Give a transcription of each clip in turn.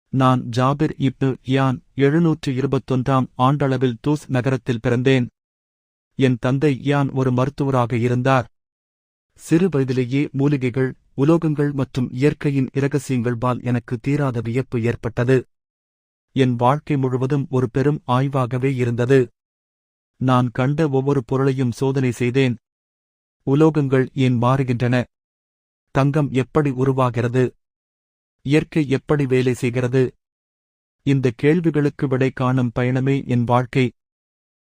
நான் ஜாபிர் இப்னு யான் 721ஆம் ஆண்டளவில் தூஸ் நகரத்தில் பிறந்தேன். என் தந்தை யான் ஒரு மருத்துவராக இருந்தார். சிறு வயதிலேயே மூலிகைகள், உலோகங்கள் மற்றும் இயற்கையின் இரகசியங்கள்பால் எனக்கு தீராத வியப்பு ஏற்பட்டது. என் வாழ்க்கை முழுவதும் ஒரு பெரும் ஆய்வாகவே இருந்தது. நான் கண்ட ஒவ்வொரு பொருளையும் சோதனை செய்தேன். உலோகங்கள் ஏன் மாறுகின்றன? தங்கம் எப்படி உருவாகிறது? இயற்கை எப்படி வேலை செய்கிறது? இந்த கேள்விகளுக்கு விடை காணும் பயணமே என் வாழ்க்கை.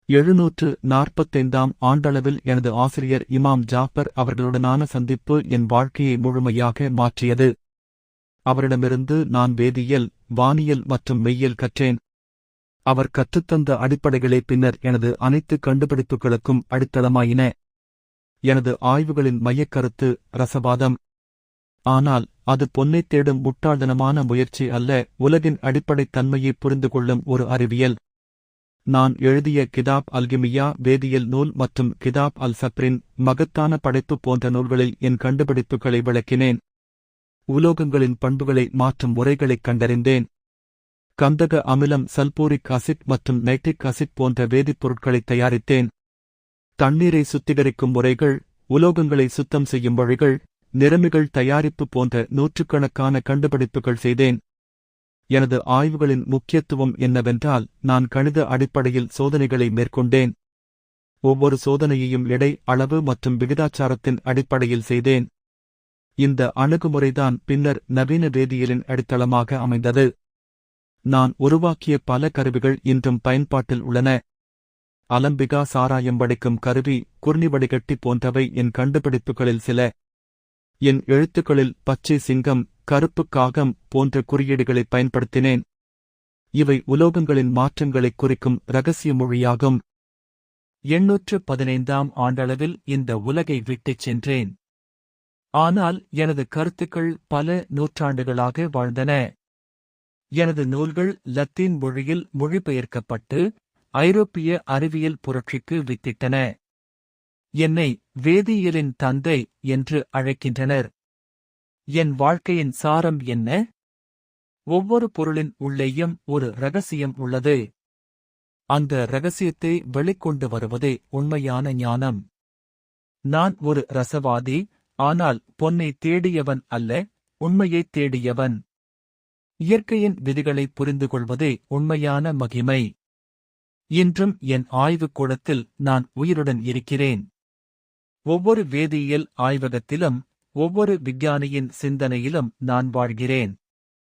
745ஆம் ஆண்டளவில் எனது ஆசிரியர் இமாம் ஜாஃபர் அவர்களுடனான சந்திப்பு என் வாழ்க்கையை முழுமையாக மாற்றியது. அவரிடமிருந்து நான் வேதியியல், வானியல் மற்றும் மெய்யியல் கற்றேன். அவர் கற்றுத்தந்த அடிப்படைகளே பின்னர் எனது அனைத்து கண்டுபிடிப்புகளுக்கும் அடித்தளமாயின. எனது ஆய்வுகளின் மையக்கருத்து ரசவாதம். ஆனால் அது பொன்னைத் தேடும் முட்டாள்தனமான முயற்சி அல்ல, உலகின் அடிப்படைத் தன்மையை புரிந்து கொள்ளும் ஒரு அறிவியல். நான் எழுதிய கிதாப் அல்கிமியா வேதியியல் நூல் மற்றும் கிதாப் அல் சப்ரின் மகத்தான படைப்பு போன்ற நூல்களில் என் கண்டுபிடிப்புகளை விளக்கினேன். உலோகங்களின் பண்புகளை மாற்றும் முறைகளைக் கண்டறிந்தேன். கந்தக அமிலம், சல்பூரிக் அசிட் மற்றும் நைட்ரிக் அசிட் போன்ற வேதிப்பொருட்களைத் தயாரித்தேன். தண்ணீரை சுத்திகரிக்கும் முறைகள், உலோகங்களை சுத்தம் செய்யும் வழிகள், நிறமிகள் தயாரிப்பு போன்ற நூற்றுக்கணக்கான கண்டுபிடிப்புகள் செய்தேன். எனது ஆய்வுகளின் முக்கியத்துவம் என்னவென்றால், நான் கணித அடிப்படையில் சோதனைகளை மேற்கொண்டேன். ஒவ்வொரு சோதனையையும் எடை, அளவு மற்றும் விகிதாச்சாரத்தின் அடிப்படையில் செய்தேன். இந்த அணுகுமுறைதான் பின்னர் நவீன வேதியியலின் அடித்தளமாக அமைந்தது. நான் உருவாக்கிய பல கருவிகள் இன்றும் பயன்பாட்டில் உள்ளன. அலம்பிகா சாராயம் வடிக்கும் கருவி, குர்னி வடிகட்டி போன்றவை என் கண்டுபிடிப்புகளில் சில. என் எழுத்துக்களில் பச்சை சிங்கம், கருப்பு காகம் போன்ற குறியீடுகளை பயன்படுத்தினேன். இவை உலோகங்களின் மாற்றங்களைக் குறிக்கும் இரகசிய மொழியாகும். 815ஆம் ஆண்டளவில் இந்த உலகை விட்டுச் சென்றேன். ஆனால் எனது கருத்துக்கள் பல நூற்றாண்டுகளாக வாழ்ந்தன. எனது நூல்கள் லத்தீன் மொழியில் மொழிபெயர்க்கப்பட்டு ஐரோப்பிய அறிவியல் புரட்சிக்கு வித்திட்டன. என்னை வேதியியலின் தந்தை என்று அழைக்கின்றனர். என் வாழ்க்கையின் சாரம் என்ன? ஒவ்வொரு பொருளின் உள்ளேயும் ஒரு இரகசியம் உள்ளது. அந்த இரகசியத்தை வெளிக்கொண்டு வருவதே உண்மையான ஞானம். நான் ஒரு ரசவாதி, ஆனால் பொன்னை தேடியவன் அல்ல, உண்மையைத் தேடியவன். இயற்கையின் விதிகளைப் புரிந்து கொள்வதே உண்மையான மகிமை. இன்றும் என் ஆய்வுக் கூடத்தில் நான் உயிருடன் இருக்கிறேன். ஒவ்வொரு வேதியியல் ஆய்வகத்திலும், ஒவ்வொரு விஞ்ஞானியின் சிந்தனையிலும் நான் வாழ்கிறேன்.